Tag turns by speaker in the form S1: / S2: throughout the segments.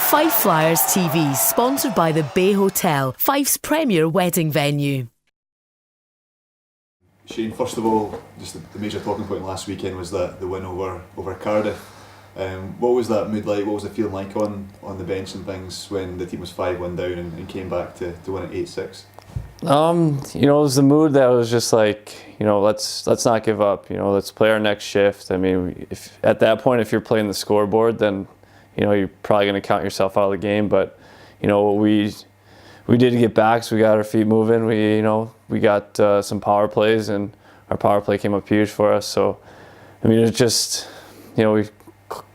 S1: Fife Flyers TV, sponsored by the Bay Hotel, Fife's premier wedding venue.
S2: Shayne, first of all, just the major talking point last weekend was that the win over Cardiff. What was that mood like? What was the feeling like on the bench and things when the team was 5-1 down and came back to win at 8-6?
S3: It was the mood that was just like, let's not give up. Let's play our next shift. I mean, if at that point, if you're playing the scoreboard, then you're probably going to count yourself out of the game. But we did get back, so we got our feet moving. We got some power plays, and our power play came up huge for us. So, I mean, it's just we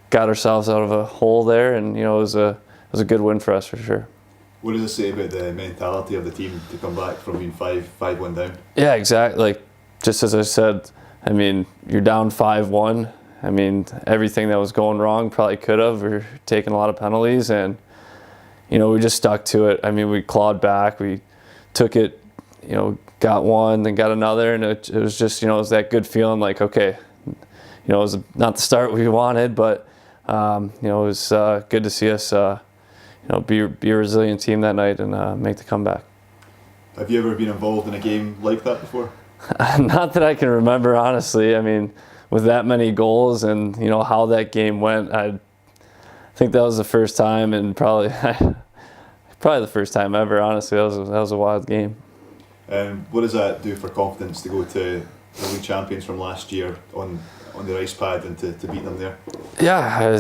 S3: got ourselves out of a hole there, and it was a good win for us for sure.
S2: What does it say about the mentality of the team to come back from being 5-1 down?
S3: Yeah, exactly. Like, just as I said, I mean, you're down 5-1. I mean, everything that was going wrong probably could have. We're taking a lot of penalties, and we just stuck to it. I mean, we clawed back. We took it, got one, then got another, and it was just, it was that good feeling. Like, okay, it was not the start we wanted, but it was good to see us. Be a resilient team that night and make the comeback.
S2: Have you ever been involved in a game like that before?
S3: Not that I can remember, honestly. I mean, with that many goals and how that game went, I think that was the first time, and probably the first time ever. Honestly, that was a wild game.
S2: What does that do for confidence to go to the league champions from last year on the ice pad and to beat them there?
S3: Yeah,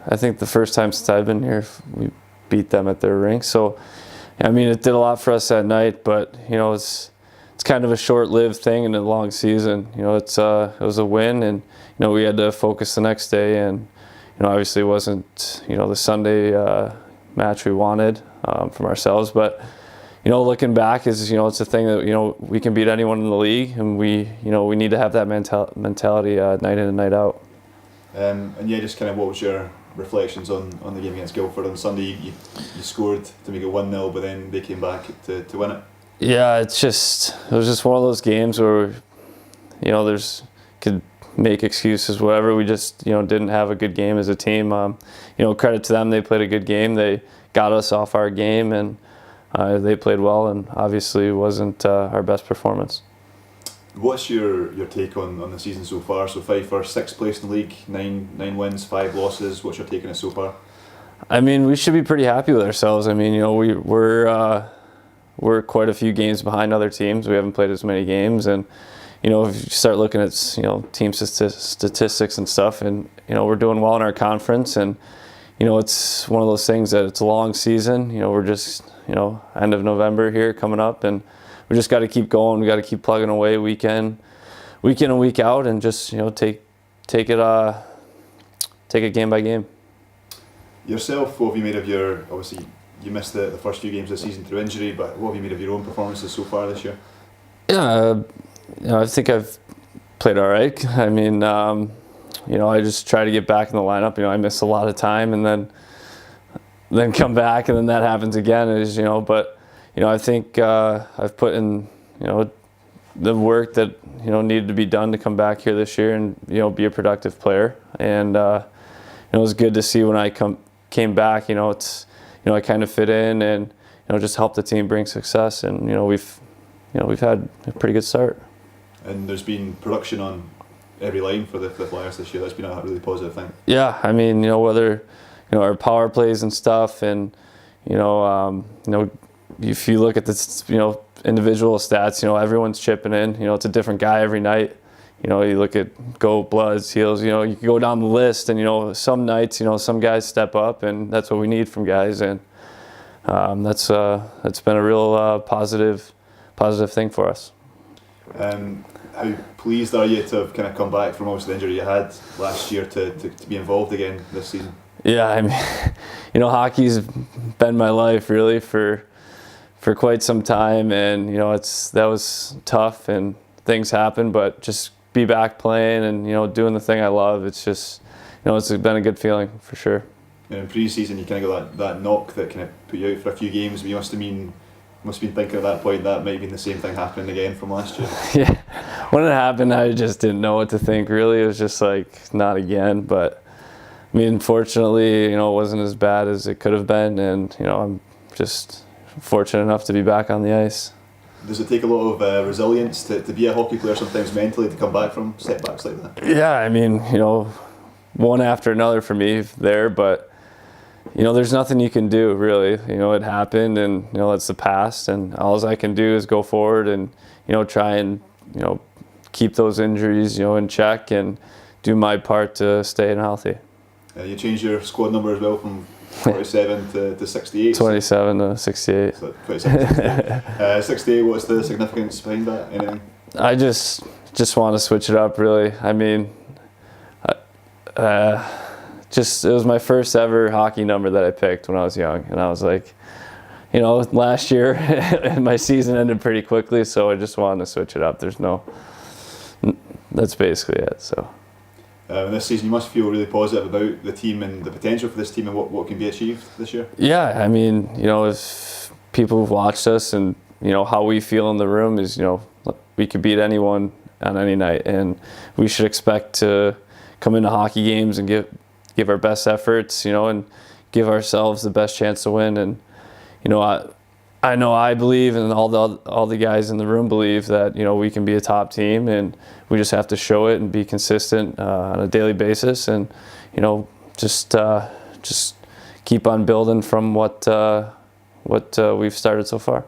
S3: I think the first time since I've been here, we beat them at their rink. So, I mean, it did a lot for us that night, but it's kind of a short-lived thing in a long season. It was a win, and we had to focus the next day, and obviously it wasn't the Sunday match we wanted from ourselves, but looking back is it's a thing that we can beat anyone in the league, and we need to have that mentality night in and night out.
S2: And yeah, just kind of what was your reflections on the game against Guildford on Sunday? You scored to make it 1-0, but then they came back to win it. Yeah,
S3: it was just one of those games where could make excuses, whatever. We just didn't have a good game as a team. Credit to them, they played a good game. They got us off our game, and they played well, and obviously it wasn't our best performance.
S2: What's your take on the season so far? So Fife are 6th place in the league, 9 wins, 5 losses. What's your take on it so far?
S3: I mean, we should be pretty happy with ourselves. I mean, we're quite a few games behind other teams. We haven't played as many games, and if you start looking at team statistics and stuff, and we're doing well in our conference, and it's one of those things that it's a long season. We're just end of November here coming up, and we just got to keep going. We got to keep plugging away week in and week out, and just take it game by game.
S2: Yourself, what have you made of your? Obviously, you missed the first few games of the season through injury, but what have you made of your own performances so far this year?
S3: Yeah, I think I've played all right. I mean, I just try to get back in the lineup. I miss a lot of time, and then come back, and then that happens again. But I think I've put in the work that needed to be done to come back here this year and be a productive player. And it was good to see when I came back. I kind of fit in and just helped the team bring success. And we've had a pretty good start.
S2: And there's been production on every line for the Flyers this year. That's been a really positive thing.
S3: Yeah, I mean whether our power plays and stuff, and if you look at the individual stats, everyone's chipping in. It's a different guy every night. You look at Goat, Bloods, Heels. You can go down the list, and some nights, some guys step up, and that's what we need from guys. And that's been a real positive thing for us.
S2: How pleased are you to have kind of come back from obviously the injury you had last year to be involved again this season?
S3: Yeah, I mean, hockey's been my life really for quite some time, and that was tough and things happen, but just be back playing and doing the thing I love, it's just it's been a good feeling for sure.
S2: And in pre-season you kind of got that knock that kind of put you out for a few games, but you must have been thinking at that point that might have been the same thing happening again from last year.
S3: Yeah, when it happened I just didn't know what to think really. It was just like, not again, but I mean, fortunately, it wasn't as bad as it could have been, and I'm just fortunate enough to be back on the ice.
S2: Does it take a lot of resilience to be a hockey player sometimes mentally to come back from setbacks like that?
S3: Yeah, I mean, one after another for me there, but there's nothing you can do really. It happened, and it's the past, and all I can do is go forward and try and keep those injuries in check and do my part to stay healthy.
S2: You changed your squad number as well from 47 to 68.
S3: 27 to 68.
S2: So 27 to 68. 68, what's the significance behind that? Anything?
S3: I just want to switch it up, really. I mean, it was my first ever hockey number that I picked when I was young, and I was like, last year my season ended pretty quickly, so I just wanted to switch it up. That's basically it. So.
S2: This season, you must feel really positive about the team and the potential for this team and what can be achieved this year.
S3: Yeah, I mean, if people who've watched us and how we feel in the room is, we could beat anyone on any night, and we should expect to come into hockey games and give our best efforts, and give ourselves the best chance to win. And I know I believe, and all the guys in the room believe that we can be a top team, and we just have to show it and be consistent on a daily basis, and just keep on building from what we've started so far.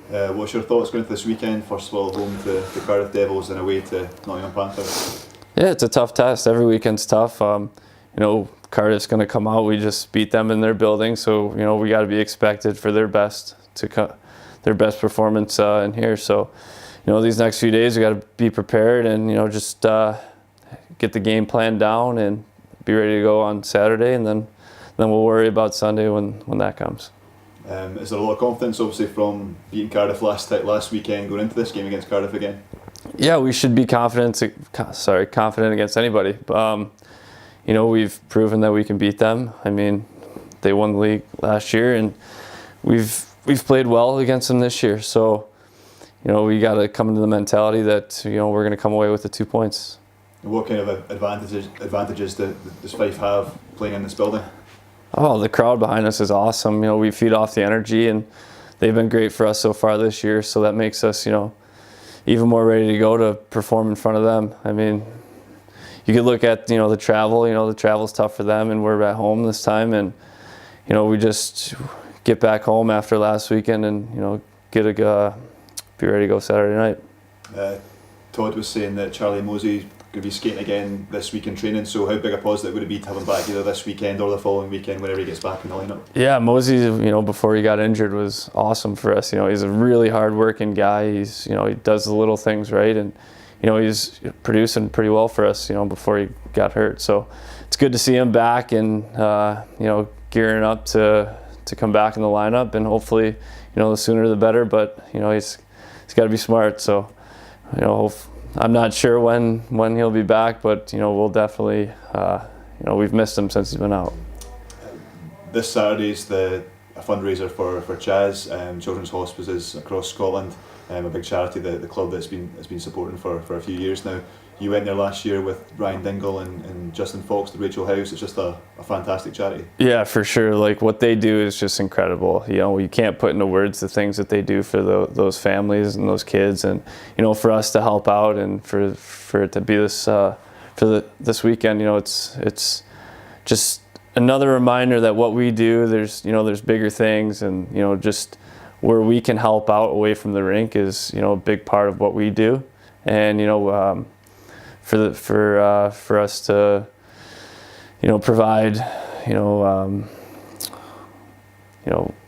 S2: What's your thoughts going into this weekend? First of all, home to the Cardiff Devils and away to Nottingham Panthers.
S3: Yeah, it's a tough test. Every weekend's tough. Cardiff's going to come out. We just beat them in their building, so we got to be expected for their best performance in here. So these next few days we got to be prepared and just get the game plan down and be ready to go on Saturday, and then we'll worry about Sunday when that comes.
S2: Is there a lot of confidence, obviously, from beating Cardiff last weekend, going into this game against Cardiff again? Yeah, we should be confident against anybody. We've proven that we can beat them. I mean, they won the league last year, and we've played well against them this year. So, we got to come into the mentality that we're going to come away with the 2 points. What kind of advantages does Fife have playing in this building?
S3: Oh, the crowd behind us is awesome. We feed off the energy, and they've been great for us so far this year. So that makes us, even more ready to go to perform in front of them. I mean, you could look at the travel. The travel's tough for them, and we're at home this time, and we just get back home after last weekend and be ready to go Saturday night.
S2: Todd was saying that Charlie Mosey going to be skating again this week in training, so how big a positive would it be to have him back either this weekend or the following weekend whenever he gets back in the lineup? Yeah,
S3: Mosey, before he got injured was awesome for us. He's a really hard-working guy. He's, he does the little things right, and he's producing pretty well for us, before he got hurt. So it's good to see him back and gearing up to come back in the lineup, and hopefully, the sooner the better. But he's got to be smart. So I'm not sure when he'll be back, but we'll definitely we've missed him since he's been out.
S2: This Saturday's a fundraiser for Chaz, Children's Hospices across Scotland, a big charity, the club that's been supporting for a few years now. You went there last year with Ryan Dingle and Justin Fox, the Rachel House. It's just a fantastic charity. Yeah, for sure. Like, what they do is just incredible. You can't put into words the things that they do for those families and those kids, and for us to help out and for it to be this this weekend. It's just another reminder that what we do, there's bigger things, and just where we can help out away from the rink is a big part of what we do, and for us to provide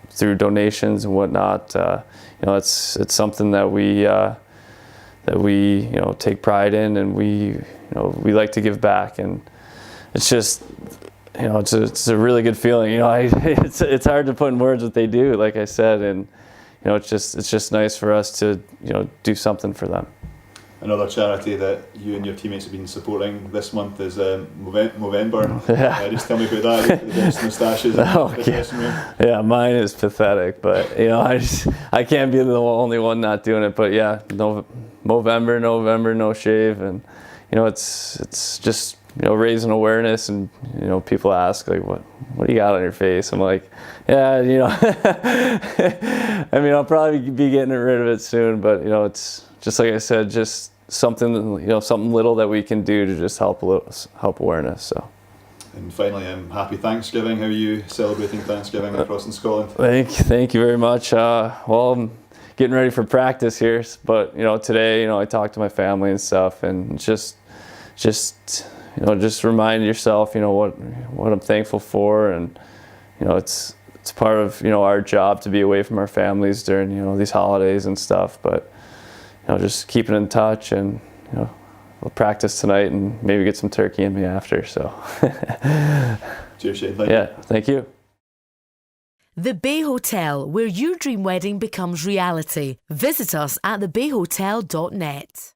S2: through donations and whatnot, it's something that we take pride in, and we like to give back, and it's just it's a really good feeling. It's hard to put in words what they do, like I said, and it's just nice for us to do something for them. Another charity that you and your teammates have been supporting this month is Movember.
S3: Yeah.
S2: Just tell me about that. The best moustaches.
S3: Yeah, mine is pathetic, but I can't be the only one not doing it. But yeah, Movember, no shave, and it's just raising awareness, and people ask like, what do you got on your face? I'm like, yeah, I mean, I'll probably be getting rid of it soon, but it's just like I said, just something, something little that we can do to just help awareness. So.
S2: And finally, happy Thanksgiving. How are you celebrating Thanksgiving across in Scotland?
S3: Thank you very much. Well, I'm getting ready for practice here, but today, I talked to my family and stuff, and just remind yourself, what I'm thankful for, and it's part of our job to be away from our families during these holidays and stuff, but just keeping in touch, and we'll practice tonight and maybe get some turkey in me after. So
S2: cheers, Shayne. Thank you.
S3: Thank you.
S1: The Bay Hotel, where your dream wedding becomes reality. Visit us at thebayhotel.net.